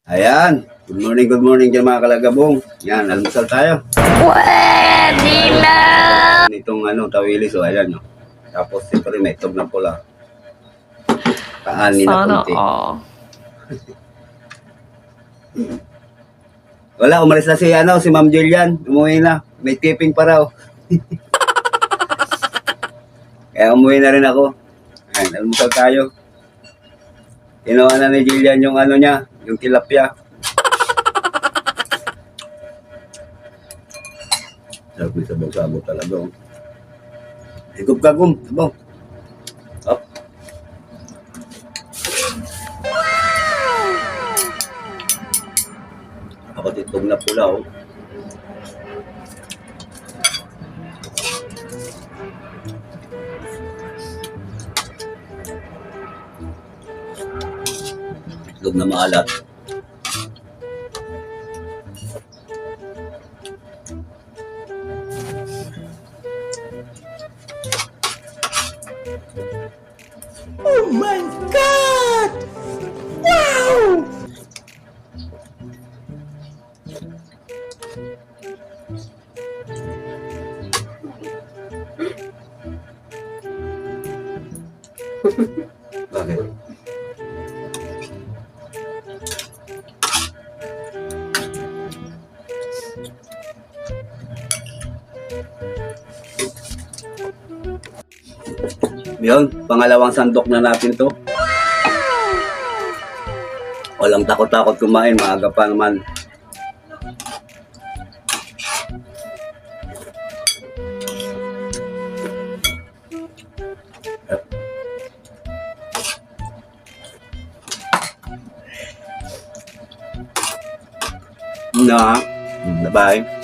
Ayan. Good morning dyan mga kalagabong. Yan, almusal tayo. Pwede na! Itong tawilis, ayan. No? Tapos ito rin may itlog na pula. Kaani na Sana kunti. all. Wala, umalis na si Ma'am Jillian. Umuwi na. May tipping pa raw. Kaya umuwi na rin ako. Ayan, almusal tayo. Kinuha na ni Jillian yung niya, yung tilapia. Sabi sabog-sabog talaga. Higop kagum, sabog. Up. Ako titog na pula, oh. Itlog na maalat. Oh my God! Wow! Bakit? Yun, pangalawang sandok na natin to. Walang takot-takot kumain, maaga pa naman. Na, bye-bye.